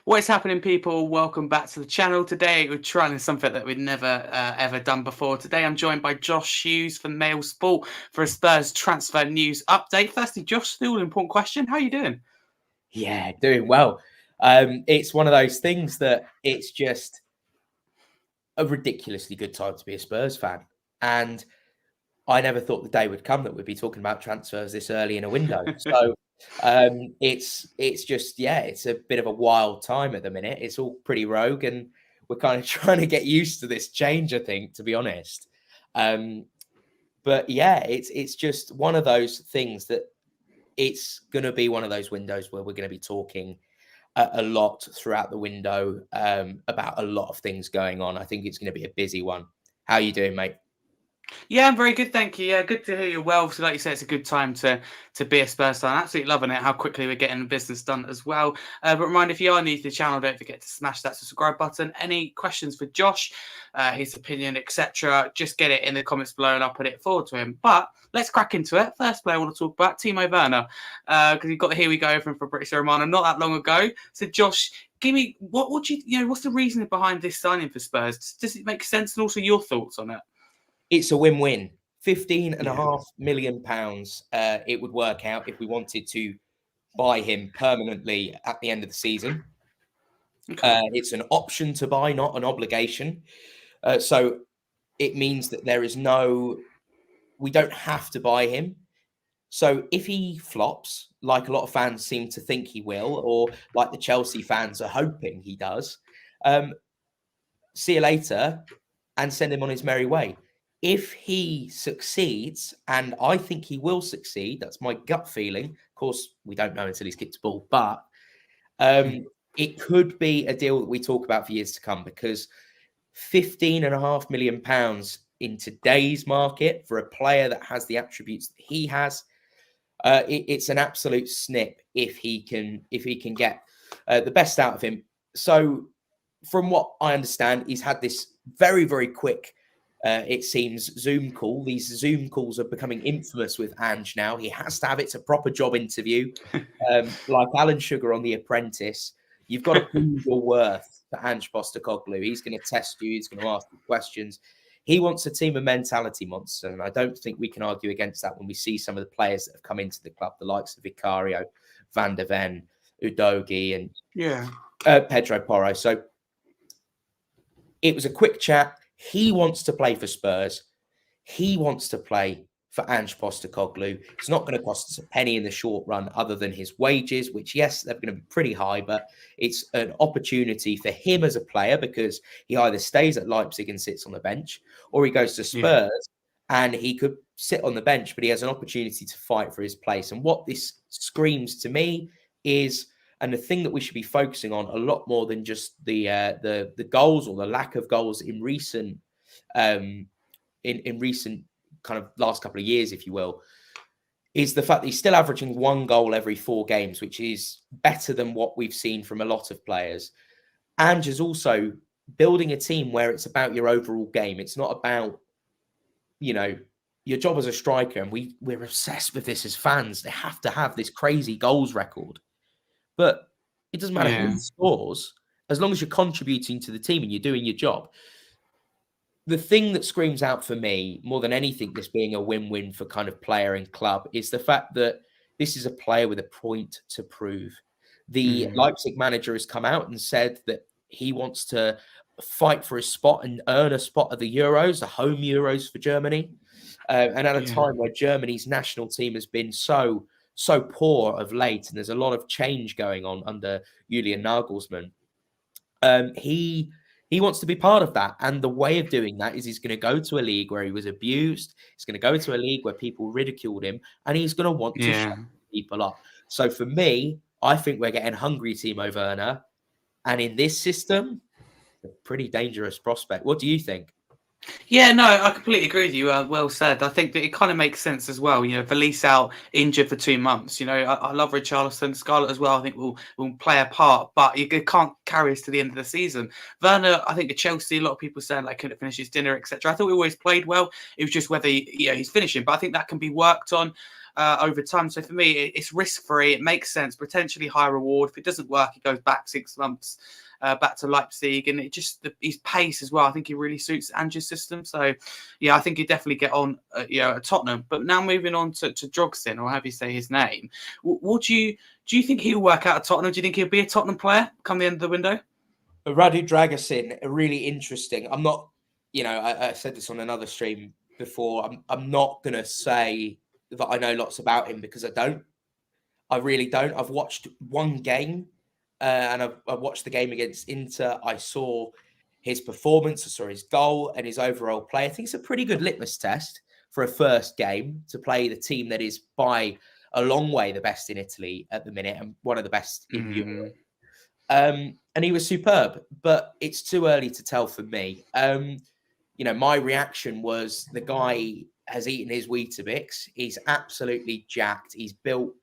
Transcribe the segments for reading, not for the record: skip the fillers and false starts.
What is happening, people? Welcome back to the channel. Today we're trying something that we've never ever done before. Today I'm joined by Josh Hughes from Mail Sport for a Spurs transfer news update. Firstly, Josh, still an important question. How are you doing? Yeah, doing well. It's one of those things that it's just a ridiculously good time to be a Spurs fan. And I never thought the day would come that we'd be talking about transfers this early in a window. So it's just, yeah, it's a bit of a wild time at the minute. It's all pretty rogue, and we're kind of trying to get used to this change, I think, to be honest. But yeah, it's just one of those things that it's going to be one of those windows where we're going to be talking a lot throughout the window about a lot of things going on. I think it's going to be a busy one. How are you doing, mate? Yeah, I'm very good, thank you. Yeah, good to hear you well. So, like you said, it's a good time to be a Spurs fan. Absolutely loving it, how quickly we're getting the business done as well. But reminder, if you are new to the channel, don't forget to smash that subscribe button. Any questions for Josh, his opinion, etc., just get it in the comments below and I'll put it forward to him. But let's crack into it. First player I want to talk about, Timo Werner, because he got the Here We Go from Fabrizio Romano not that long ago. So, Josh, give me, what's the reasoning behind this signing for Spurs? Does it make sense? And also your thoughts on it? It's a win-win. £15.5 million it would work out if we wanted to buy him permanently at the end of the season. Okay. It's an option to buy, not an obligation. So it means that we don't have to buy him. So if he flops, like a lot of fans seem to think he will, or like the Chelsea fans are hoping he does, see you later and send him on his merry way. If he succeeds, and I think he will succeed, that's my gut feeling. Of course, we don't know until he's kicked the ball, but it could be a deal that we talk about for years to come, because £15.5 million in today's market for a player that has the attributes that he has, it's an absolute snip if he can get the best out of him. So from what I understand, he's had this very, very quick, it seems, Zoom call. These Zoom calls are becoming infamous with Ange now. He has to have it's a proper job interview, like Alan Sugar on The Apprentice. You've got to prove your worth to Ange Postecoglou. He's going to test you. He's going to ask you questions. He wants a team of mentality monsters, and I don't think we can argue against that when we see some of the players that have come into the club, the likes of Vicario, Van der Ven, Udogie, and Pedro Porro. So it was a quick chat. He wants to play for Spurs. He wants to play for Ange Postecoglou. It's not going to cost us a penny in the short run other than his wages, which, yes, they're going to be pretty high, but it's an opportunity for him as a player, because he either stays at Leipzig and sits on the bench, or he goes to Spurs and he could sit on the bench, but he has an opportunity to fight for his place. And what this screams to me is, and the thing that we should be focusing on a lot more than just the goals or the lack of goals in recent in recent kind of last couple of years, if you will, is the fact that he's still averaging 1 goal every 4 games, which is better than what we've seen from a lot of players. And is also building a team where it's about your overall game. It's not about, your job as a striker. And we're obsessed with this as fans. They have to have this crazy goals record. But it doesn't matter who scores, as long as you're contributing to the team and you're doing your job. The thing that screams out for me, more than anything, this being a win-win for kind of player and club, is the fact that this is a player with a point to prove. The Leipzig manager has come out and said that he wants to fight for his spot and earn a spot at the Euros, the home Euros for Germany. And at a time where Germany's national team has been so poor of late, and there's a lot of change going on under Julian Nagelsmann, he wants to be part of that. And the way of doing that is he's going to go to a league where he was abused. He's going to go to a league where people ridiculed him, and he's going to want to shut people up. So for me, I think we're getting hungry Timo Werner. And in this system, a pretty dangerous prospect. What do you think? Yeah, no, I completely agree with you. Well said. I think that it kind of makes sense as well. Valise out injured for 2 months. I love Richarlison, Scarlett as well. I think will play a part, but you can't carry us to the end of the season. Werner, I think at Chelsea, a lot of people saying like couldn't finish his dinner, etc. I thought we always played well. It was just whether he's finishing, but I think that can be worked on. over time. So for me, it's risk-free. It makes sense. Potentially high reward. If it doesn't work, he goes back 6 months. Back to Leipzig, and it just his pace as well. I think he really suits Ange's system. So, yeah, I think he'd definitely get on, at Tottenham. But now moving on to Dragusin, or have you say his name? What do you think he'll work out at Tottenham? Do you think he'll be a Tottenham player come the end of the window? Radu Dragusin, really interesting. I'm not, I said this on another stream before. I'm not gonna say that I know lots about him because I don't. I really don't. I've watched one game. And I watched the game against Inter. I saw his performance, I saw his goal and his overall play. I think it's a pretty good litmus test for a first game to play the team that is by a long way the best in Italy at the minute and one of the best in Europe. And he was superb, but it's too early to tell for me. My reaction was the guy has eaten his Weetabix. He's absolutely jacked. He's built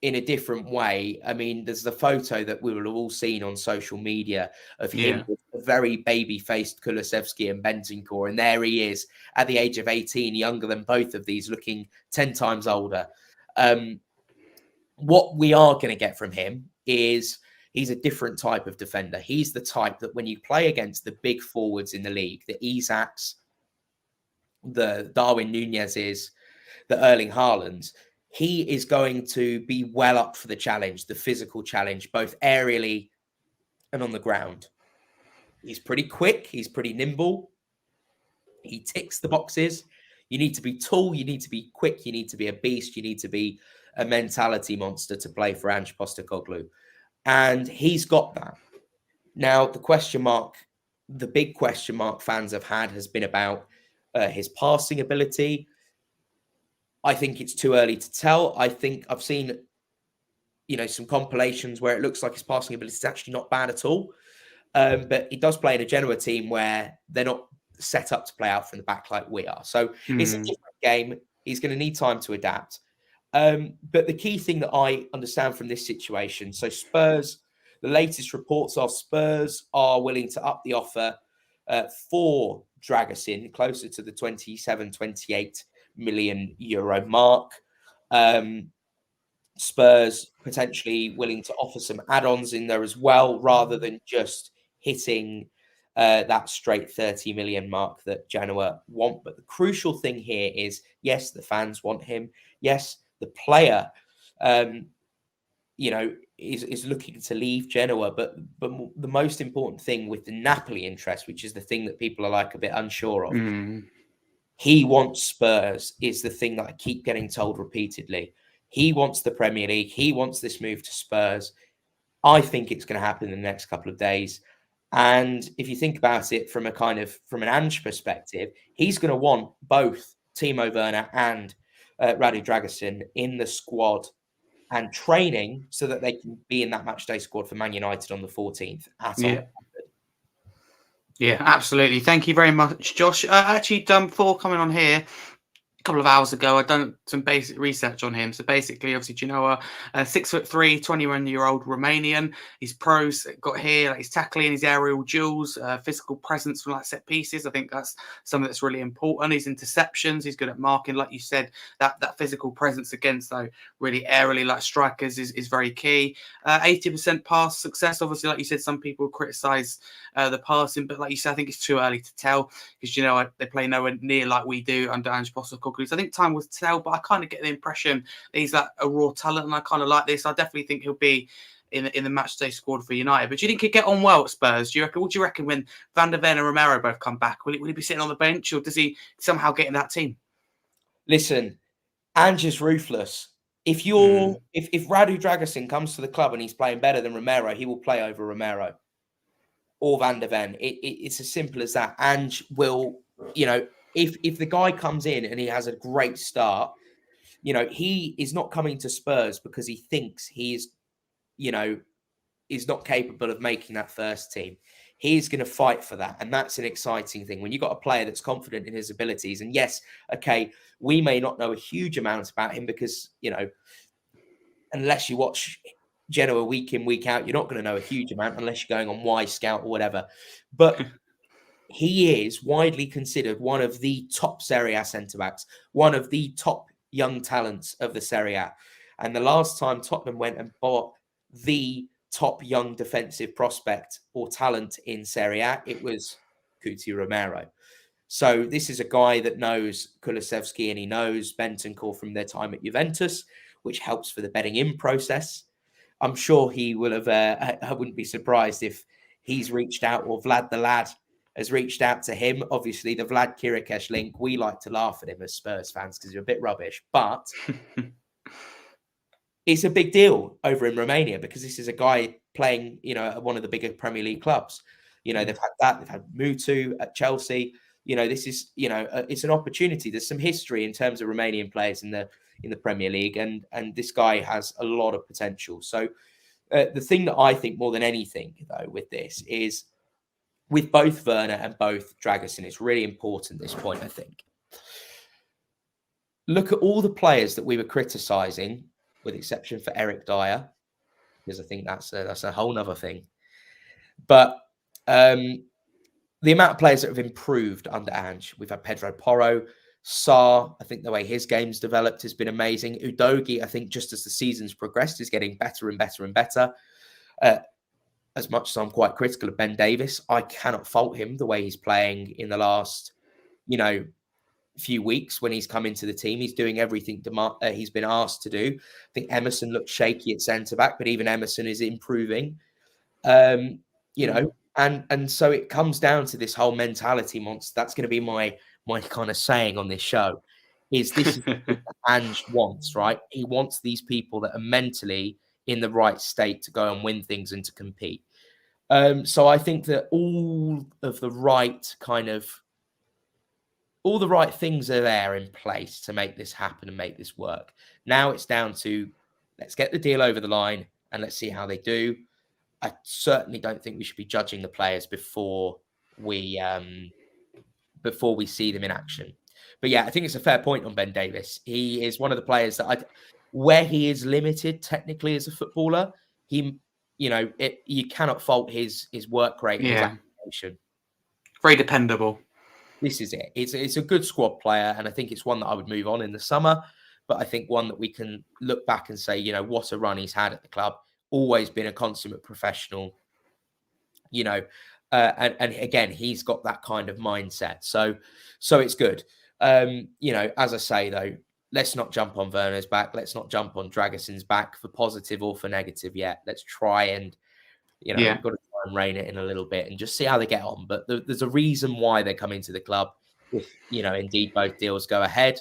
in a different way. I mean, there's the photo that we will have all seen on social media of him with a very baby-faced Kulusevski and Bentancur, and there he is at the age of 18, younger than both of these, looking 10 times older. What we are going to get from him is he's a different type of defender. He's the type that when you play against the big forwards in the league, the Isaks, the Darwin Nunez's, the Erling Haalands, he is going to be well up for the challenge, the physical challenge, both aerially and on the ground. He's pretty quick. He's pretty nimble. He ticks the boxes. You need to be tall. You need to be quick. You need to be a beast. You need to be a mentality monster to play for Ange Postecoglou. And he's got that. Now, the big question mark fans have had has been about his passing ability. I think it's too early to tell. I think I've seen, some compilations where it looks like his passing ability is actually not bad at all. But he does play in a Genoa team where they're not set up to play out from the back like we are. So it's a different game. He's going to need time to adapt. But the key thing that I understand from this situation, so Spurs, the latest reports are Spurs are willing to up the offer for Dragusin closer to the 27, 28 million euro mark. Spurs potentially willing to offer some add-ons in there as well, rather than just hitting that straight 30 million mark that Genoa want. But the crucial thing here is, yes, the fans want him. Yes, the player, is looking to leave Genoa. But the most important thing with the Napoli interest, which is the thing that people are like a bit unsure of, he wants Spurs, is the thing that I keep getting told repeatedly. He wants the Premier League. He wants this move to Spurs. I think it's going to happen in the next couple of days. And if you think about it from an Ange perspective, he's going to want both Timo Werner and Radu Dragusin in the squad and training so that they can be in that matchday squad for Man United on the 14th at Old Trafford. Yeah, absolutely. Thank you very much, Josh. Actually, before coming on here, couple of hours ago, I'd done some basic research on him. So basically, obviously, Genoa, 6'3", 21-year-old Romanian. His pros got here, like his tackling, his aerial duels, physical presence from like set pieces. I think that's something that's really important. His interceptions, he's good at marking, like you said. That physical presence against though really aerially like strikers is very key. 80% pass success. Obviously, like you said, some people criticize the passing, but like you said, I think it's too early to tell because they play nowhere near like we do under Ange Postecoglou. So I think time will tell, but I kind of get the impression that he's like a raw talent, and I kind of like this. I definitely think he'll be in the matchday squad for United. But do you think he'd get on well at Spurs? What do you reckon when Van der Ven and Romero both come back? Will he be sitting on the bench, or does he somehow get in that team? Listen, Ange is ruthless. If Radu Dragusin comes to the club and he's playing better than Romero, he will play over Romero or Van der Ven. It's as simple as that. Ange will, if the guy comes in and he has a great start, he is not coming to Spurs because he thinks he is, is not capable of making that first team. He's going to fight for that. And that's an exciting thing. When you've got a player that's confident in his abilities, and yes, okay, we may not know a huge amount about him because, unless you watch Genoa week in, week out, you're not going to know a huge amount unless you're going on Y Scout or whatever. But he is widely considered one of the top Serie A centre-backs, one of the top young talents of the Serie A. And the last time Tottenham went and bought the top young defensive prospect or talent in Serie A, it was Cuti Romero. So this is a guy that knows Kulusevski and he knows Bentancur from their time at Juventus, which helps for the bedding in process. I'm sure he will have, I wouldn't be surprised if he's reached out or Vlad the Lad has reached out to him. Obviously, the Vlad Kirikesh link, we like to laugh at him as Spurs fans because he's a bit rubbish, but it's a big deal over in Romania because this is a guy playing, at one of the bigger Premier League clubs. They've had that. They've had Mutu at Chelsea. This is, it's an opportunity. There's some history in terms of Romanian players in the Premier League, and this guy has a lot of potential. So the thing that I think more than anything, though, with this is with both Werner and both Dragusin, it's really important this point, I think. Look at all the players that we were criticising, with exception for Eric Dyer, because I think that's a whole nother thing. But the amount of players that have improved under Ange, we've had Pedro Porro, Sarr, I think the way his game's developed has been amazing. Udogie, I think just as the season's progressed, is getting better and better and better. As much as I'm quite critical of Ben Davies, I cannot fault him the way he's playing in the last, few weeks when he's come into the team. He's doing everything he's been asked to do. I think Emerson looked shaky at centre-back, but even Emerson is improving. And so it comes down to this whole mentality monster. That's going to be my kind of saying on this show, is this is what Ange wants, right? He wants these people that are mentally in the right state to go and win things and to compete. So I think that all the right things are there in place to make this happen and make this work. Now it's down to, let's get the deal over the line and let's see how they do. I certainly don't think we should be judging the players before we see them in action. But yeah, I think it's a fair point on Ben Davies. He is one of the players that where he is limited technically as a footballer, you cannot fault his work rate and his application. Very dependable. This is it. It's a good squad player, and I think it's one that I would move on in the summer. But I think one that we can look back and say, what a run he's had at the club. Always been a consummate professional, and again, he's got that kind of mindset. So it's good. As I say, though, let's not jump on Werner's back. Let's not jump on Dragusin's back for positive or for negative yet. Let's try and, we've got to try and rein it in a little bit and just see how they get on. But there's a reason why they're coming to the club. If, indeed both deals go ahead,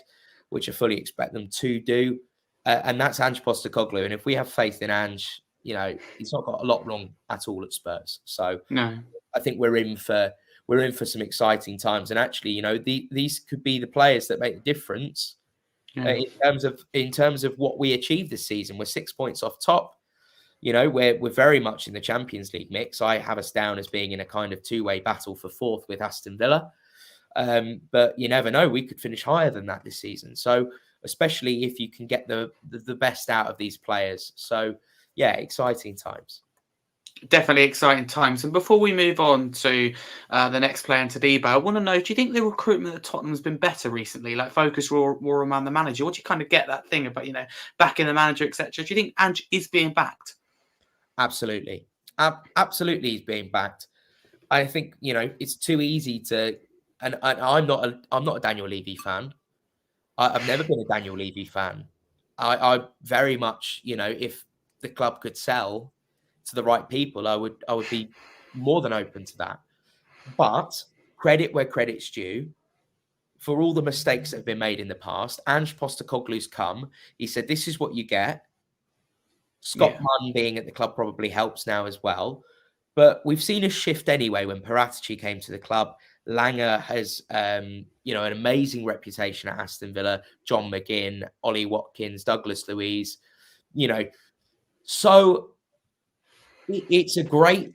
which I fully expect them to do. And that's Ange Postecoglou. And if we have faith in Ange, he's not got a lot wrong at all at Spurs. So no, I think we're in for some exciting times. And actually, these could be the players that make the difference in terms of what we achieved this season. We're 6 points off top. We're very much in the Champions League mix. I have us down as being in a kind of two-way battle for fourth with Aston Villa. But you never know. We could finish higher than that this season. So especially if you can get the best out of these players. So yeah, exciting times. Definitely exciting times. And before we move on to the next player, Tadibo, I want to know, do you think the recruitment at Tottenham has been better recently? Like focus more around the manager? What do you kind of get that thing about, backing the manager, etc.? Do you think Ange is being backed? Absolutely. Absolutely he's being backed. I think, it's too easy to, and I'm not a Daniel Levy fan. I've never been a Daniel Levy fan. I very much, if the club could sell to the right people, I would be more than open to that. But credit where credit's due. For all the mistakes that have been made in the past, Ange Postecoglou's come. He said, "This is what you get." Scott Munn being at the club probably helps now as well. But we've seen a shift anyway when Paratici came to the club. Langer has, an amazing reputation at Aston Villa. John McGinn, Ollie Watkins, Douglas Luiz, So it's a great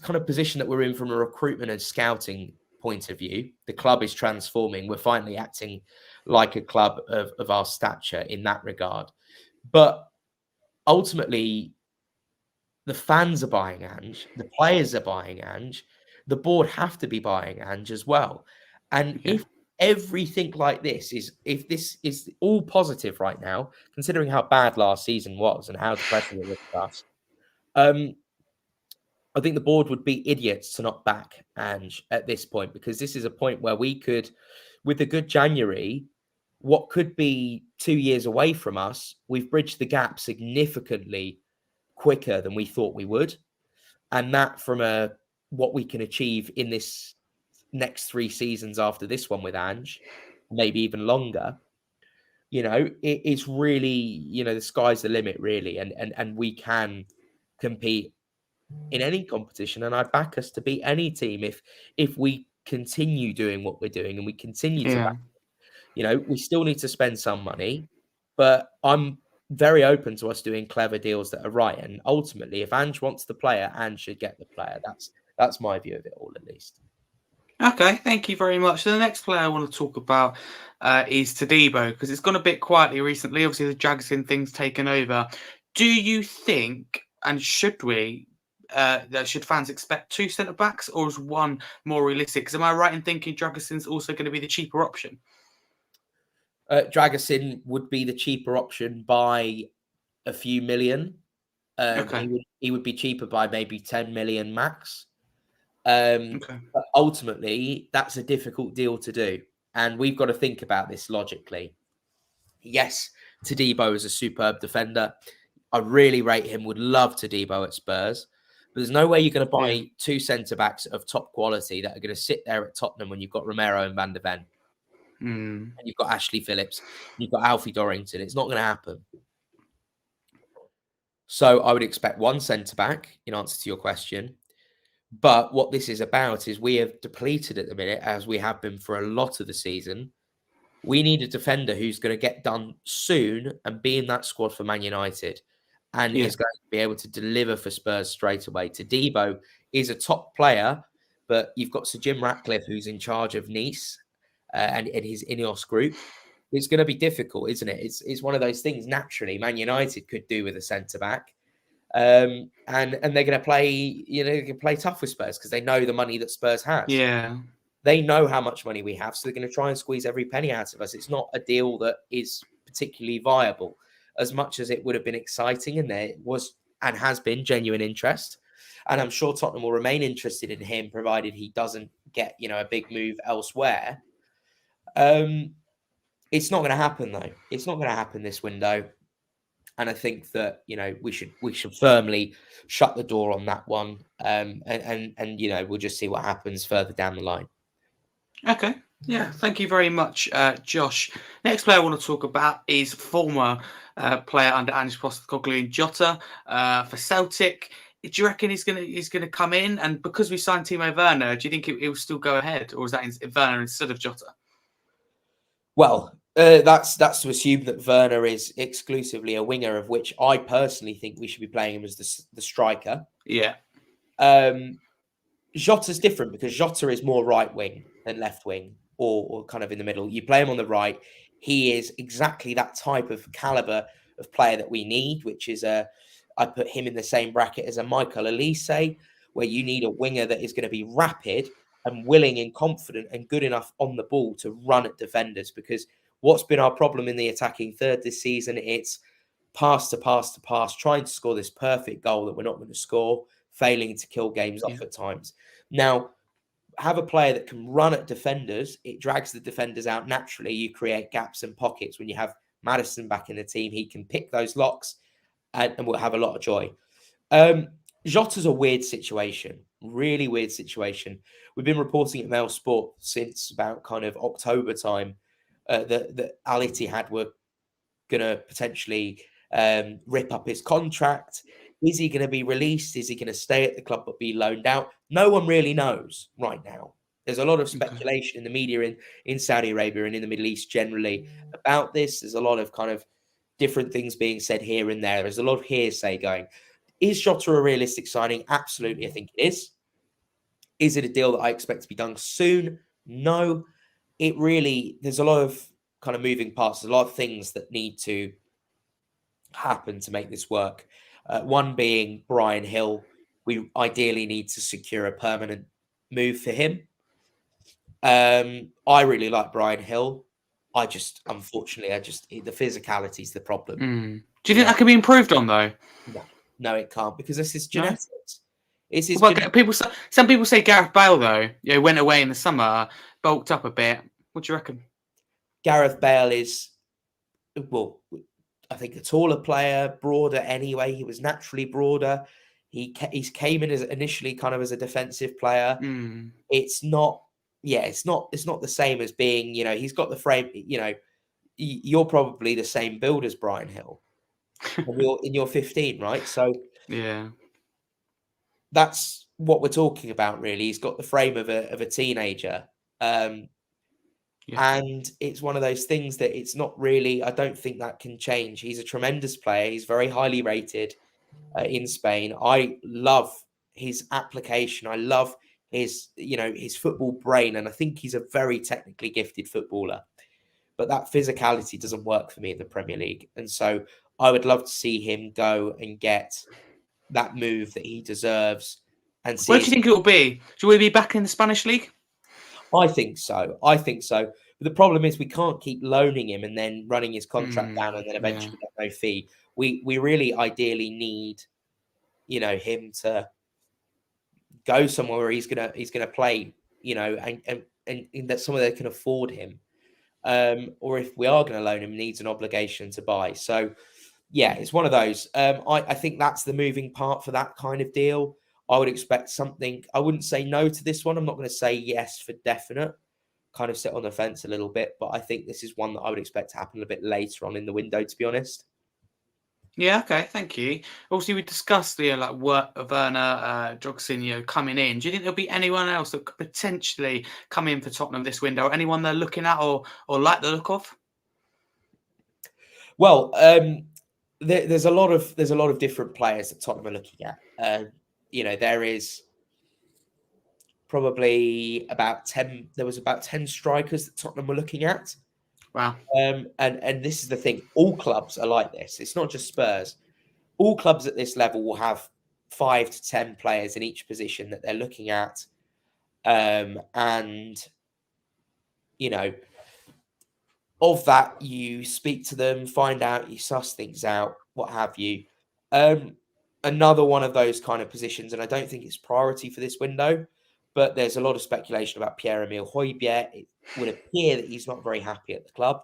kind of position that we're in from a recruitment and scouting point of view. The club is transforming. We're finally acting like a club of our stature in that regard. But ultimately, the fans are buying Ange, the players are buying Ange, the board have to be buying Ange as well. And if everything like this is, if this is all positive right now, considering how bad last season was and how depressing it was for us, I think the board would be idiots to not back Ange at this point, because this is a point where we could, with a good January, what could be 2 years away from us, we've bridged the gap significantly quicker than we thought we would. And that from what we can achieve in this next 3 seasons after this one with Ange, maybe even longer, it's really, the sky's the limit, really. And we can compete in any competition, and I'd back us to beat any team if we continue doing what we're doing and we continue to back. We still need to spend some money, but I'm very open to us doing clever deals that are right. And ultimately, if Ange wants the player, Ange should get the player. That's my view of it all, at least. Okay, thank you very much. So the next player I want to talk about is Todibo, because it's gone a bit quietly recently. Obviously, the Dragusin thing's taken over. Do you think, and should fans expect 2 centre backs, or is one more realistic? Because am I right in thinking Dragusin's also going to be the cheaper option? Dragusin would be the cheaper option by a few million. Okay. He would be cheaper by maybe 10 million max. Okay. But ultimately, that's a difficult deal to do. And we've got to think about this logically. Yes, Todibo is a superb defender. I really rate him, would love Todibo at Spurs. But there's no way you're going to buy 2 centre-backs of top quality that are going to sit there at Tottenham when you've got Romero and Van de Ven. And you've got Ashley Phillips. You've got Alfie Dorrington. It's not going to happen. So I would expect 1 centre-back, in answer to your question. But what this is about is we have depleted at the minute, as we have been for a lot of the season. We need a defender who's going to get done soon and be in that squad for Man United, and is going to be able to deliver for Spurs straight away. Todibo is a top player, but you've got Sir Jim Ratcliffe, who's in charge of Nice and his Ineos group. It's going to be difficult, isn't it? It's one of those things. Naturally, Man United could do with a centre back. And they're going to play, play tough with Spurs because they know the money that Spurs has. Yeah. They know how much money we have, so they're going to try and squeeze every penny out of us. It's not a deal that is particularly viable, as much as it would have been exciting, and there was and has been genuine interest. And I'm sure Tottenham will remain interested in him, provided he doesn't get, a big move elsewhere. It's not going to happen, though. It's not going to happen this window. And I think that, we should firmly shut the door on that one. And we'll just see what happens further down the line. Okay. Yeah, thank you very much, Josh. Next player I want to talk about is former player under Ange Postecoglou, Jota, for Celtic. Do you reckon he's gonna come in? And because we signed Timo Werner, do you think it will still go ahead, or is that Werner instead of Jota? Well, that's to assume that Werner is exclusively a winger, of which I personally think we should be playing him as the striker. Yeah. Jota's different because Jota is more right wing than left wing, or kind of in the middle. You play him on the right. He is exactly that type of caliber of player that we need, which is I put him in the same bracket as a Michael Olise, where you need a winger that is going to be rapid and willing and confident and good enough on the ball to run at defenders. Because what's been our problem in the attacking third this season, it's pass to pass to pass, trying to score this perfect goal that we're not going to score, failing to kill games off at times. Now, have a player that can run at defenders. It drags the defenders out naturally. You create gaps and pockets. When you have Maddison back in the team, he can pick those locks and we'll have a lot of joy. Jota's a weird situation, really weird situation. We've been reporting at Mail Sport since about kind of October time that Al Ittihad were going to potentially rip up his contract. Is he going to be released? Is he going to stay at the club but be loaned out? No one really knows right now. There's a lot of speculation in the media in Saudi Arabia and in the Middle East generally about this. There's a lot of kind of different things being said here and there. There's a lot of hearsay going. Is Jota a realistic signing? Absolutely, I think it is. Is it a deal that I expect to be done soon? No. There's a lot of kind of moving parts. There's a lot of things that need to happen to make this work. One being Brian Hill. We ideally need to secure a permanent move for him. I really like Brian Hill. Unfortunately, the physicality is the problem. Do you You think know, that can be improved on though? no, no, it can't because this is No. genetics. It's his Well, genetic. some people say Gareth Bale though. Went away in the summer, bulked up a bit. What do you reckon? Gareth Bale is, well, I think a taller player, broader anyway. He was naturally broader. He's came in as initially kind of as a defensive player. It's not, yeah, it's not the same as being, he's got the frame. You're probably the same build as Brian Hill, and you're in your 15, right? So Yeah. that's what we're talking about, really. He's got the frame of a teenager. Um, Yeah. And it's one of those things that it's not really, I don't think that can change. He's a tremendous player. He's very highly rated in Spain. I love his application. I love his football brain. And I think he's a very technically gifted footballer. But that physicality doesn't work for me in the Premier League. And so I would love to see him go and get that move that he deserves and Where see do you his. think it will be? Do we be back in the Spanish league? I think so. I think so. But the problem is we can't keep loaning him and then running his contract down and then Yeah. eventually get no fee. We really ideally need, him to go somewhere where he's gonna play, and that somewhere that can afford him. Or if we are going to loan him, needs an obligation to buy. So yeah, it's one of those. I think that's the moving part for that kind of deal. I would expect something. I wouldn't say no to this one. I'm not going to say yes for definite. Kind of sit on the fence a little bit, but I think this is one that I would expect to happen a bit later on in the window, to be honest. Yeah, okay, thank you. Obviously, we discussed the like work of Werner, Dragusin, coming in. Do you think there'll be anyone else that could potentially come in for Tottenham this window? Anyone they're looking at or like the look of? Well, there's a lot of different players that Tottenham are looking at. There is probably about 10. There was about 10 strikers that Tottenham were looking at. Wow. And this is the thing. All clubs are like this. It's not just Spurs. All clubs at this level will have 5 to 10 players in each position that they're looking at. And, you know, of that, you speak to them, find out, you suss things out, what have you. Another one of those kind of positions, and I don't think it's priority for this window, but there's a lot of speculation about Pierre-Emile Højbjerg. It would appear that he's not very happy at the club.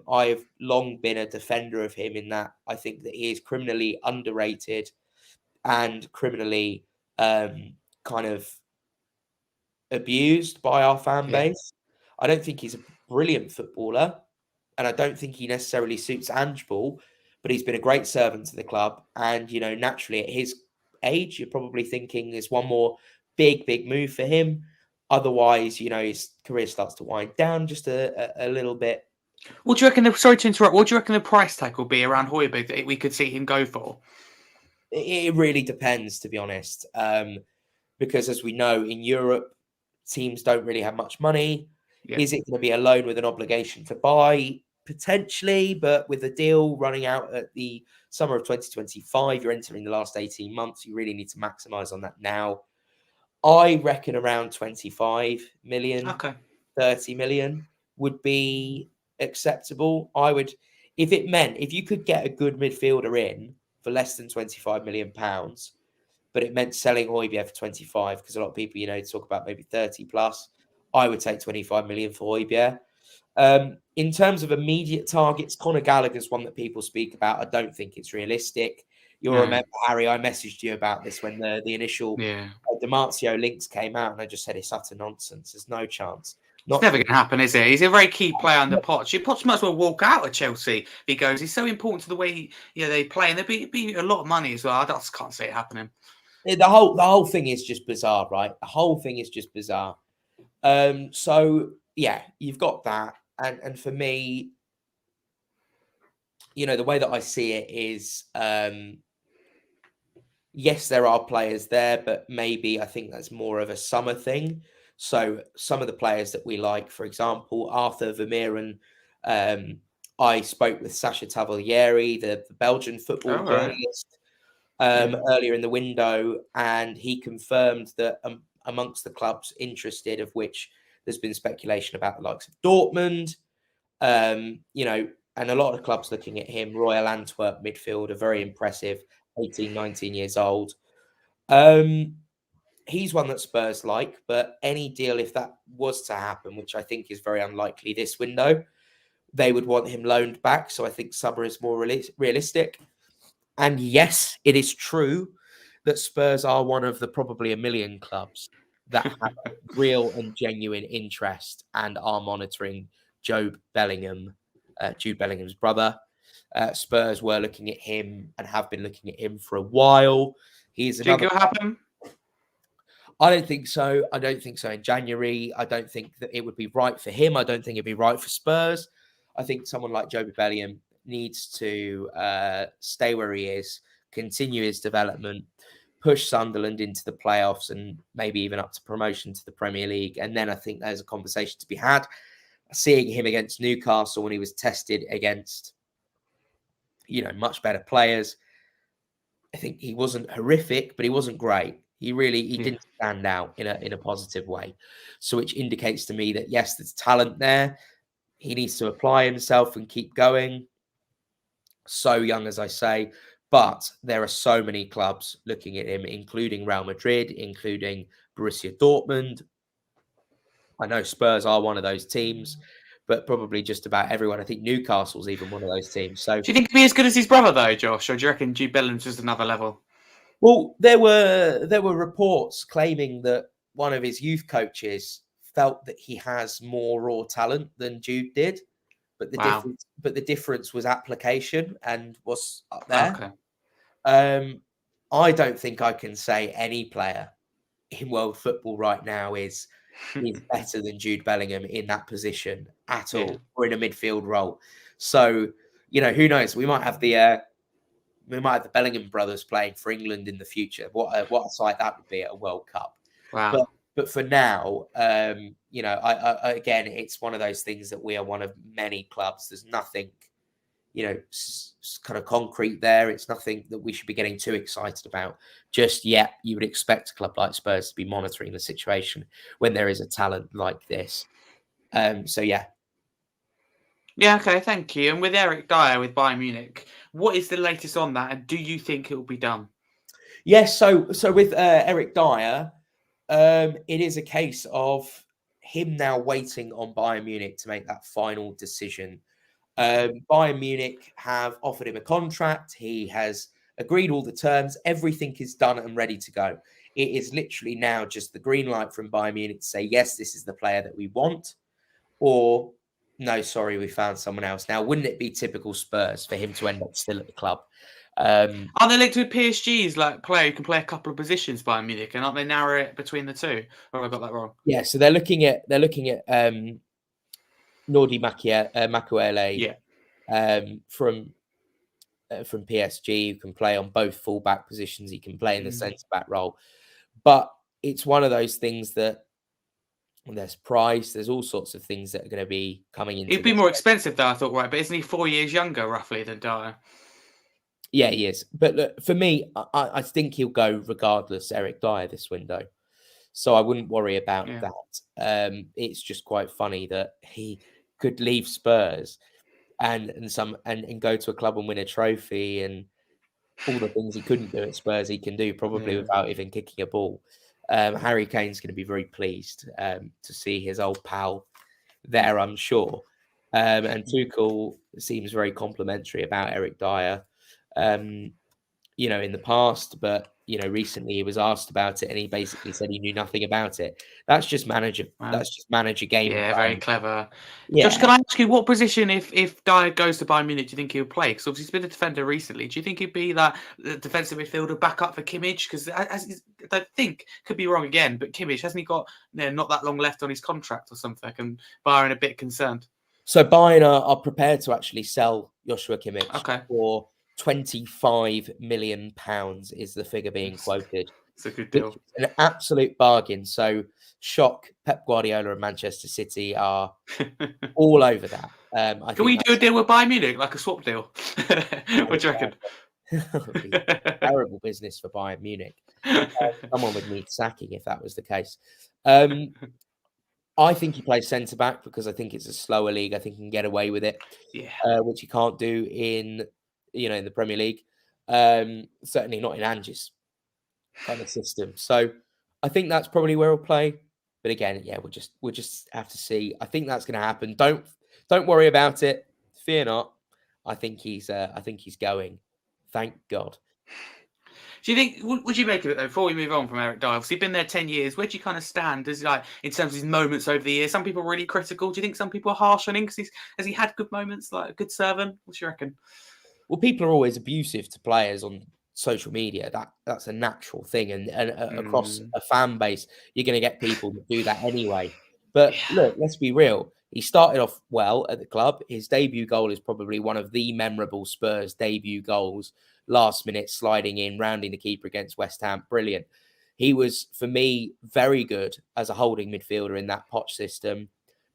I've long been a defender of him in that I think that he is criminally underrated and criminally kind of abused by our fan Yeah. base. I don't think he's a brilliant footballer, and I don't think he necessarily suits Ange Ball, but he's been a great servant to the club. And, naturally at his age, you're probably thinking there's one more big move for him. Otherwise, his career starts to wind down just a little bit. What do you reckon? Sorry to interrupt. What do you reckon the price tag will be around Højbjerg that we could see him go for? It really depends, to be honest, because as we know, in Europe, teams don't really have much money. Yeah. Is it going to be a loan with an obligation to buy? Potentially, but with the deal running out at the summer of 2025, you're entering the last 18 months. You really need to maximize on that now. I reckon around 25 million, Okay. 30 million would be acceptable. If you could get a good midfielder in for less than 25 million pounds, but it meant selling Højbjerg for 25, because a lot of people, talk about maybe 30 plus. I would take 25 million for Højbjerg. In terms of immediate targets, Conor Gallagher's one that people speak about. I don't think it's realistic. You'll remember, Harry, I messaged you about this when the initial Dimarzio links came out, and I just said it's utter nonsense. There's no chance. It's never going to happen, is it? He's a very key player under Poch. Poch might as well walk out of Chelsea if he goes. He's so important to the way they play, and there'd be a lot of money as well. I just can't see it happening. The whole thing is just bizarre, right? The whole thing is just bizarre. So yeah, you've got that, and for me, the way that I see it is, yes, there are players there, but maybe I think that's more of a summer thing. So some of the players that we like, for example, Arthur Vermeeren. I spoke with Sacha Tavolieri, the Belgian football journalist, earlier in the window, and he confirmed that amongst the clubs interested, of which there's been speculation about the likes of Dortmund, you know, and a lot of clubs looking at him. Royal Antwerp midfielder, very impressive, 18, 19 years old. He's one that Spurs like, but any deal, if that was to happen, which I think is very unlikely this window, they would want him loaned back. So I think summer is more realistic. And yes, it is true that Spurs are one of the probably a million clubs that have real and genuine interest and are monitoring Jude Bellingham's brother. Spurs were looking at him and have been looking at him for a while. He's Do you think another. it'll happen? I don't think so. I don't think so in January. I don't think that it would be right for him. I don't think it'd be right for Spurs. I think someone like Joe Bellingham needs to stay where he is, continue his development, push Sunderland into the playoffs and maybe even up to promotion to the Premier League. And then I think there's a conversation to be had. Seeing him against Newcastle when he was tested against, you know, much better players, I think he wasn't horrific, but he wasn't great. He didn't stand out in a positive way. So which indicates to me that yes, there's talent there. He needs to apply himself and keep going. So young, as I say, but there are so many clubs looking at him, including Real Madrid, including Borussia Dortmund. I know Spurs are one of those teams, but probably just about everyone. I think Newcastle's even one of those teams. So, do you think he'll be as good as his brother though, Josh, or do you reckon Jude Bellingham's just another level? well, there were reports claiming that one of his youth coaches felt that he has more raw talent than Jude did, but the difference was application and was up there. Okay. I don't think I can say any player in world football right now is better than Jude Bellingham in that position at all, or in a midfield role. So, you know, who knows? We might have the Bellingham brothers playing for England in the future. What a sight that would be at a World Cup. Wow. But for now, you know, I again, it's one of those things that we are one of many clubs. There's nothing, you know, kind of concrete there. It's nothing that we should be getting too excited about just yet. You would expect a club like Spurs to be monitoring the situation when there is a talent like this. So yeah. Yeah, okay, thank you. And with Eric Dyer with Bayern Munich, what is the latest on that? And do you think it will be done? Yes, so with Eric Dyer, it is a case of him now waiting on Bayern Munich to make that final decision. Bayern Munich have offered him a contract. He has agreed all the terms. Everything is done and ready to go. It is literally now just the green light from Bayern Munich to say, yes, this is the player that we want, or no, sorry, we found someone else. Now, wouldn't it be typical Spurs for him to end up still at the club? Aren't they linked with PSG's like player who can play a couple of positions by Munich, and aren't they narrow it between the two? Or have I got that wrong? Yeah, so they're looking at Nordi Makuele from PSG, who can play on both fullback positions. He can play in the centre back role, but it's one of those things that there's price, there's all sorts of things that are going to be coming in. He'd be more expensive though, I thought, right? But isn't he 4 years younger roughly than Dyer? Yeah, he is. But look, for me, I think he'll go regardless, Eric Dyer, this window. So I wouldn't worry about that. It's just quite funny that he could leave Spurs and go to a club and win a trophy, and all the things he couldn't do at Spurs he can do probably without even kicking a ball. Harry Kane's going to be very pleased to see his old pal there, I'm sure. And Tuchel seems very complimentary about Eric Dyer. You know, in the past, but you know, recently he was asked about it and he basically said he knew nothing about it. That's just manager. Wow. That's just manager game. Yeah, very clever. Yeah. Josh, can I ask you what position, if Dyer goes to Bayern Munich, do you think he'll play? Because obviously he's been a defender recently. Do you think he'd be that defensive midfielder back up for Kimmich? Because I think, could be wrong again, but Kimmich, hasn't he got not that long left on his contract or something? And Bayern a bit concerned. So Bayern are prepared to actually sell Joshua Kimmich for £25 million is the figure being quoted. It's a good deal. An absolute bargain. So shock, Pep Guardiola and Manchester City are all over that. Can we do a deal with Bayern Munich, like a swap deal? What do you reckon? Terrible business for Bayern Munich. Someone would need sacking if that was the case. I think he plays centre back because I think it's a slower league. I think he can get away with it, Yeah. which he can't do in in the Premier League. Certainly not in Ange's kind of system. So I think that's probably where he'll play. But again, yeah, we'll just have to see. I think that's going to happen. Don't worry about it. Fear not. I think he's going. Thank God. Do you think? Would you make of it though? Before we move on from Eric Dyer, obviously been there 10 years. Where do you kind of stand as like in terms of his moments over the years? Some people are really critical. Do you think some people are harsh on him because has he had good moments, like a good servant? What do you reckon? Well, people are always abusive to players on social media. That's a natural thing, and across Mm, a fan base, you're going to get people that do that anyway. But yeah. look, let's be real. He started off well at the club. His debut goal is probably one of the memorable Spurs debut goals. Last minute sliding in, rounding the keeper against West Ham. Brilliant. He was, for me, very good as a holding midfielder in that Poch system.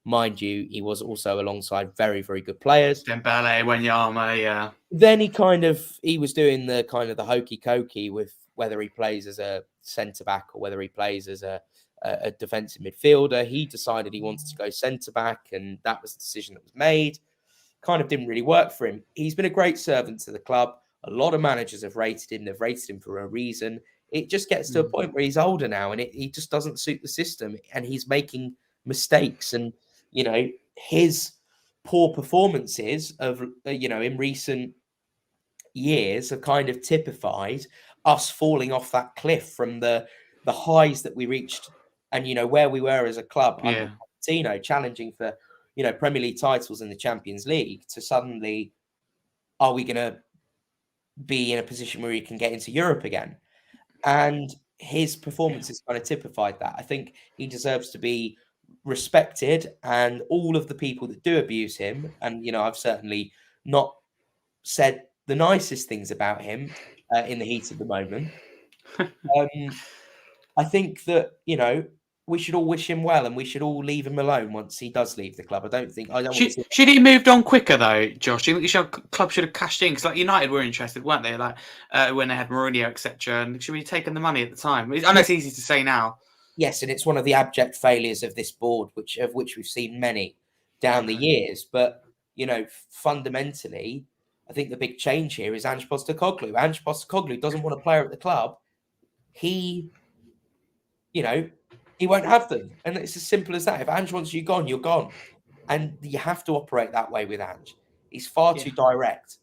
Mind you, he was also alongside very, very good players. Dembele, Wanyama, yeah. Then he was doing the kind of the hokey cokey with whether he plays as a centre back or whether he plays as a defensive midfielder. He decided he wanted to go centre back, and that was the decision that was made. Kind of didn't really work for him. He's been a great servant to the club. A lot of managers have rated him. They've rated him for a reason. It just gets to a Mm, point where he's older now, and he just doesn't suit the system, and he's making mistakes. And his poor performances of in recent years have kind of typified us falling off that cliff from the highs that we reached and where we were as a club under yeah. Pochettino, challenging for Premier League titles in the Champions League, to suddenly, are we going to be in a position where we can get into Europe again? And his Yeah. performance has kind of typified that. I think he deserves to be respected, and all of the people that do abuse him, and I've certainly not said the nicest things about him in the heat of the moment. Um, I think that we should all wish him well, and we should all leave him alone once he does leave the club. I don't want to Should see. should he moved on quicker though, Josh? Do you think club should have cashed in? Because like United were interested, weren't they? Like when they had Mourinho, etc. And should we have taken the money at the time? I know Yeah, it's easy to say now. yes, and it's one of the abject failures of this board, which we've seen many down the years. But fundamentally, I think the big change here is Ange Postecoglou. Ange Postecoglou doesn't want a player at the club. He you know, he won't have them. And it's as simple as that. If Ange wants you gone, you're gone. And you have to operate that way with Ange. He's far Yeah. too direct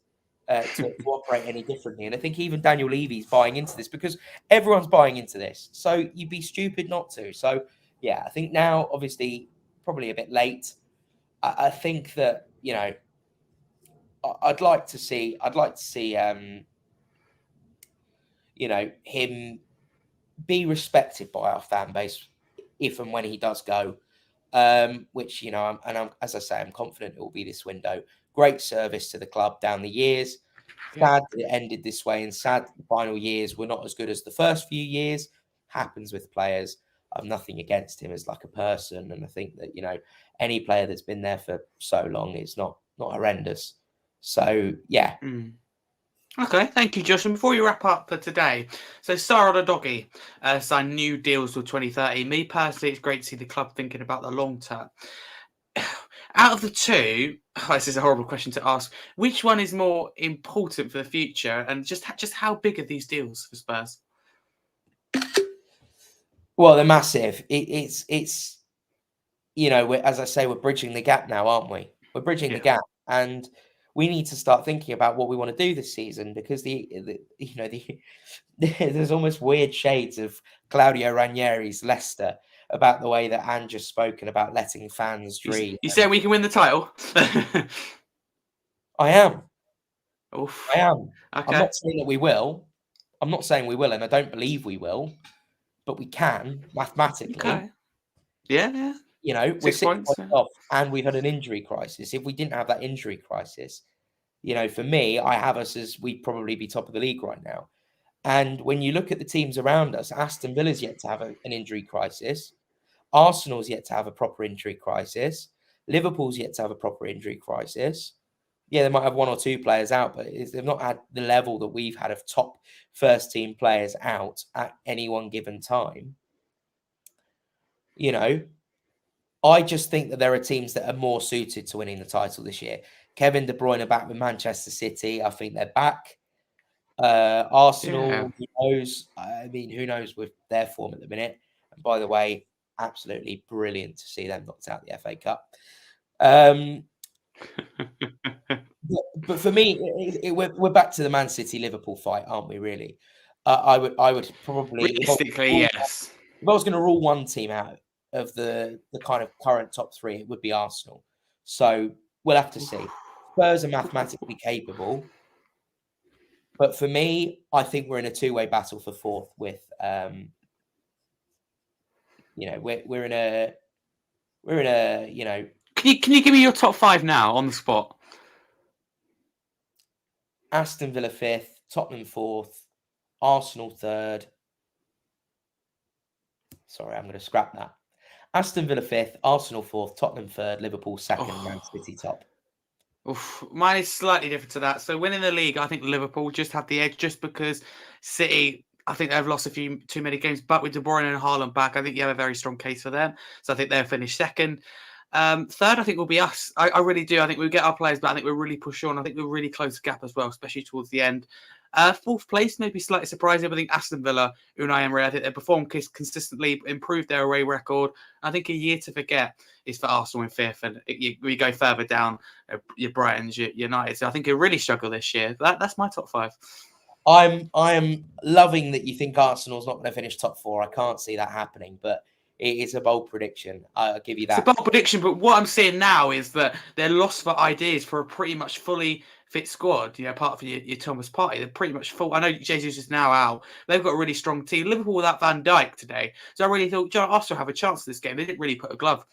to operate any differently. And I think even Daniel Levy's buying into this because everyone's buying into this. So you'd be stupid not to. So, yeah, I think now, obviously, probably a bit late. I think that, I'd like to see, him be respected by our fan base if and when he does go. Which as I say, I'm confident it will be this window. Great service to the club down the years. Yeah. Sad that it ended this way, and sad that the final years were not as good as the first few years. Happens with players. I've nothing against him as like a person, and I think that any player that's been there for so long is not horrendous. So yeah, Mm. Okay, thank you, Josh. And before you wrap up for today, so Sarah the Doggy signed new deals till 2030. Me personally, it's great to see the club thinking about the long term. Out of the two, this is a horrible question to ask. Which one is more important for the future, and just how big are these deals for Spurs? well, they're massive. It's as I say, we're bridging the gap now, aren't we? We're bridging the Yeah. gap, and we need to start thinking about what we want to do this season because there's almost weird shades of Claudio Ranieri's Leicester about the way that Ange has spoken about letting fans dream. You say And we can win the title? I am, I Oof. am. I'm Okay. not saying that we will. I'm not saying we will, and I don't believe we will, but we can mathematically. Okay. Yeah. Yeah. We're 6 points. 6 points off, and we've had an injury crisis. If we didn't have that injury crisis, for me, I have us as we'd probably be top of the league right now. And when you look at the teams around us, Aston Villa's yet to have an injury crisis. Arsenal's yet to have a proper injury crisis. Liverpool's yet to have a proper injury crisis. Yeah, they might have one or two players out, but they've not had the level that we've had of top first team players out at any one given time. You know, I just think that there are teams that are more suited to winning the title this year. Kevin De Bruyne are back with Manchester City. I think they're back. Yeah. Arsenal, who knows? I mean, who knows with their form at the minute? And by the way, absolutely brilliant to see them knocked out the FA Cup. But for me, we're back to the Man City Liverpool fight, aren't we? Really, I would probably Realistically, yes. if I was going to rule one team out of the kind of current top three, it would be Arsenal. So we'll have to see. Spurs are mathematically capable, but for me, I think we're in a two-way battle for fourth. With we're in a Can you give me your top 5 now on the spot? Aston Villa fifth, Tottenham fourth, Arsenal third. Sorry, I'm going to scrap that. Aston Villa fifth, Arsenal fourth, Tottenham third, Liverpool second, Man City top. Oof, mine is slightly different to that. So winning the league, I think Liverpool just have the edge just because City, I think they've lost a few too many games. But with De Bruyne and Haaland back, I think you have a very strong case for them. So I think they'll finish second. Third, I think will be us. I really do. I think we'll get our players, but I think we'll really push on. I think we'll really close the gap as well, especially towards the end. Fourth place may be slightly surprising. I think Aston Villa, Unai Emery, I think they performed consistently, improved their away record. I think a year to forget is for Arsenal in fifth, and we go further down, your Brightons, your United. So I think you'll really struggle this year. That's my top 5. I am loving that you think Arsenal's not going to finish top 4. I can't see that happening, but it is a bold prediction. I'll give you that. It's a bold prediction, but what I'm seeing now is that they're lost for ideas for a pretty much fully fit squad. Apart from your Thomas Partey, they're pretty much full. I know Jesus is now out. They've got a really strong team. Liverpool without Van Dijk today. So I really thought Arsenal have a chance in this game. They didn't really put a glove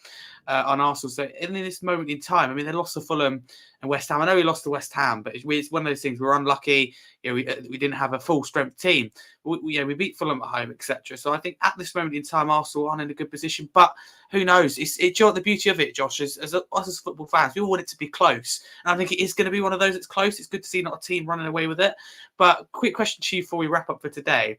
on Arsenal. So in this moment in time, I mean, they lost to Fulham and West Ham. I know we lost to West Ham, but it's one of those things. We're unlucky. We didn't have a full strength team. We beat Fulham at home, etc. So I think at this moment in time, Arsenal aren't in a good position. But who knows? The beauty of it, Josh, is us as football fans, we all want it to be close. And I think it is going to be one of those that's close. It's good to see not a team running away with it. But quick question to you before we wrap up for today.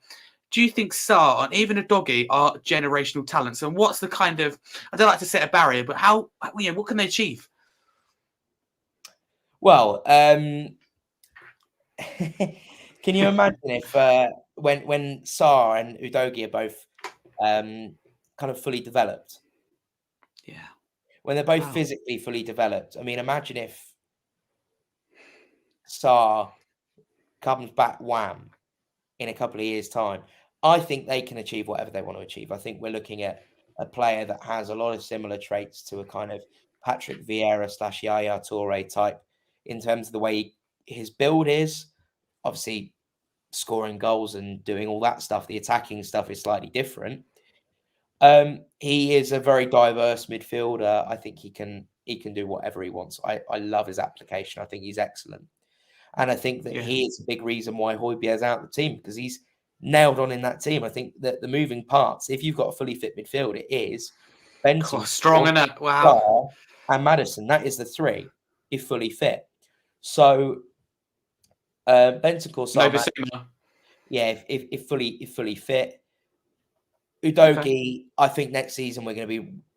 Do you think Sarr and even Udogie are generational talents? And what's the kind of, I don't like to set a barrier, but what can they achieve? Well, can you imagine if when Sarr and Udogie are both kind of fully developed? Yeah. When they're both physically fully developed. I mean, imagine if Sarr comes back wham in a couple of years' time. I think they can achieve whatever they want to achieve. I think we're looking at a player that has a lot of similar traits to a kind of Patrick Vieira / Yaya Toure type in terms of the way his build is. Obviously, scoring goals and doing all that stuff, the attacking stuff is slightly different. He is a very diverse midfielder. I think he can do whatever he wants. I love his application. I think he's excellent. And I think that he is a big reason why Højbjerg's out of the team, because he's nailed on in that team. I think that the moving parts, if you've got a fully fit midfield, it is Benton, strong in it. Wow. and Maddison. That is the three if fully fit. So Bentancur, if fully fit. Udogie, I think next season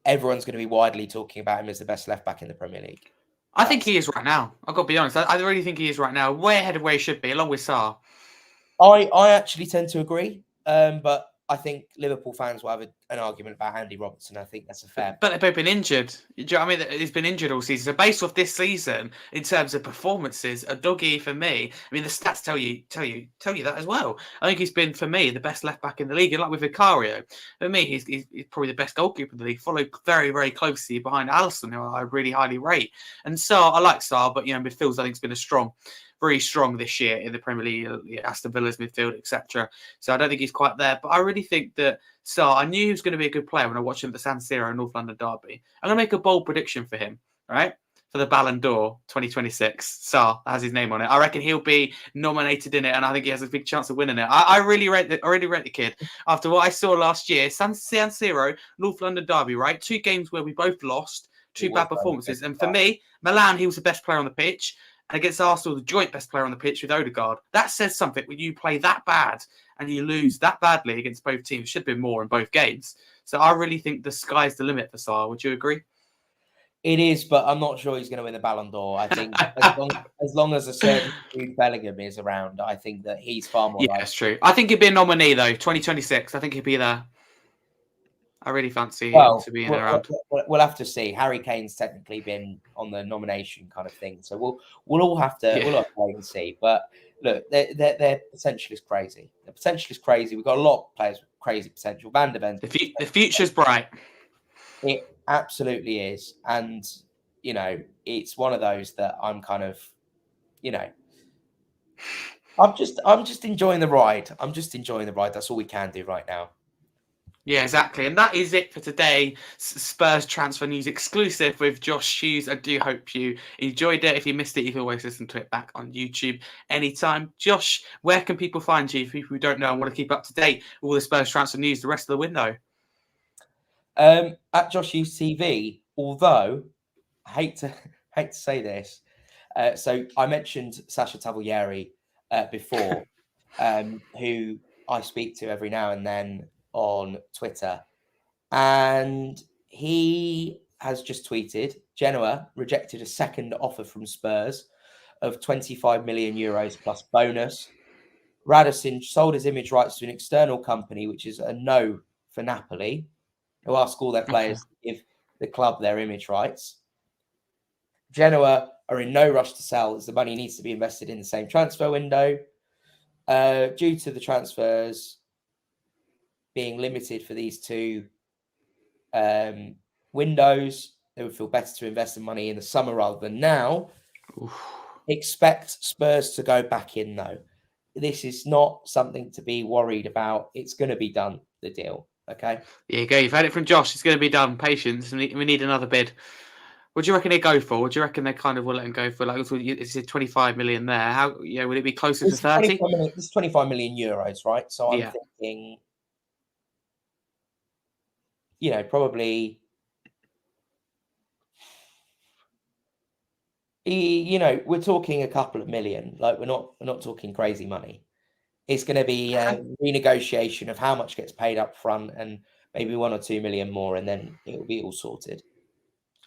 everyone's going to be widely talking about him as the best left back in the Premier League. I think he is right now. I've got to be honest. I really think he is right now. Way ahead of where he should be, along with Sarr. I actually tend to agree. But I think Liverpool fans will have an argument about Andy Robertson. I think that's a fair. But they've both been injured. Do you know what I mean? He's been injured all season. So based off this season, in terms of performances, Udogie for me, I mean the stats tell you that as well. I think he's been, for me, the best left back in the league. And like with Vicario, for me, he's probably the best goalkeeper in the league, followed very, very closely behind Alisson, who I really highly rate. And Sarr, I like Sarr, but midfield I think has been very strong this year in the Premier League, Aston Villa's midfield, etc. So I don't think he's quite there. But I really think that Sarr, I knew he was going to be a good player when I watched him at the San Siro North London derby. I'm going to make a bold prediction for him, right? For the Ballon d'Or 2026. Sarr has his name on it. I reckon he'll be nominated in it, and I think he has a big chance of winning it. I really rate the kid. After what I saw last year, San Siro North London derby, right? 2 games where we both lost, 2 bad performances. And for me, Milan, he was the best player on the pitch. And against Arsenal, the joint best player on the pitch with Odegaard. That says something when you play that bad and you lose that badly against both teams. Should have been more in both games. So I really think the sky's the limit for Salah. Would you agree? It is, but I'm not sure he's going to win the Ballon d'Or. I think as long as a certain Jude Bellingham is around, I think that he's far more. Yeah, that's true. I think he'd be a nominee though. 2026. I think he'd be there. I really fancy him to be in around. We'll have to see. Harry Kane's technically been on the nomination kind of thing, so we'll all have to wait and see. But look, their potential is crazy. The potential is crazy. We've got a lot of players with crazy potential. Van de Ven. The future's bright. It absolutely is, and it's one of those that I'm kind of, I'm just enjoying the ride. I'm just enjoying the ride. That's all we can do right now. Yeah, exactly. And that is it for today. Spurs transfer news exclusive with Josh Hughes. I do hope you enjoyed it. If you missed it, you can always listen to it back on YouTube anytime. Josh, where can people find you? For people who don't know and want to keep up to date with all the Spurs transfer news the rest of the window. At Josh Hughes TV, although I hate to say this. So I mentioned Sasha Tavolieri before, who I speak to every now and then on Twitter, and he has just tweeted Genoa rejected a second offer from Spurs of 25 million euros plus bonus. Radisson sold his image rights to an external company, which is a no for Napoli, who ask all their players to give the club their image rights. Genoa are in no rush to sell as the money needs to be invested in the same transfer window. Due to the transfers being limited for these two windows, they would feel better to invest the money in the summer rather than now. Oof. Expect Spurs to go back in, though. This is not something to be worried about. It's going to be done, the deal. Okay? There you go. You've had it from Josh. It's going to be done. Patience. We need another bid. What do you reckon they go for? What do you reckon they kind of will let him go for? Like, it's 25 million there. How, would it be closer to 30? It's 25 million euros, right? So I'm thinking, probably, we're talking a couple of million. Like, we're not talking crazy money. It's going to be a renegotiation of how much gets paid up front and maybe 1 or 2 million more, and then it will be all sorted.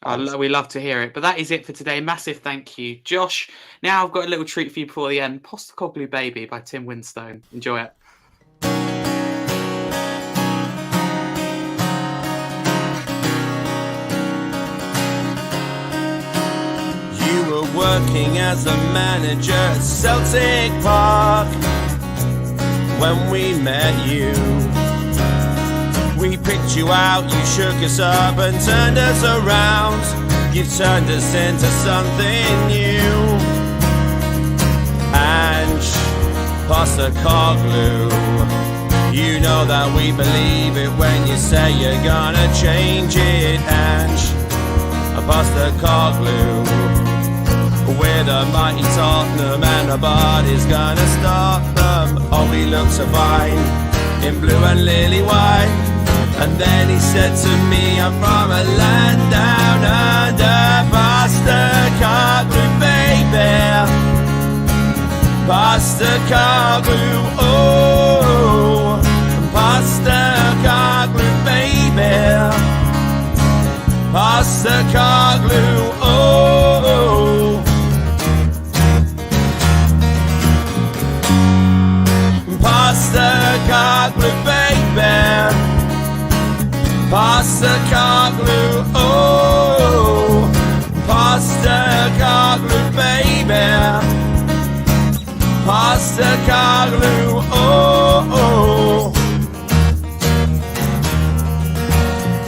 We love to hear it. But that is it for today. Massive thank you, Josh. Now I've got a little treat for you before the end. Postecoglou Baby by Tim Winstone. Enjoy it. You were working as a manager at Celtic Park when we met you. We picked you out, you shook us up and turned us around. You've turned us into something new. And Postecoglou, you know that we believe it when you say you're gonna change it. And Postecoglou, we're the mighty Tottenham and nobody's gonna stop them. Oh, we look so fine in blue and lily white. And then he said to me, I'm from a land down under. Postecoglou, baby. Postecoglou, oh. Postecoglou, baby. Postecoglou, oh. Postecoglou, baby. Postecoglou, oh. Postecoglou, baby. Postecoglou,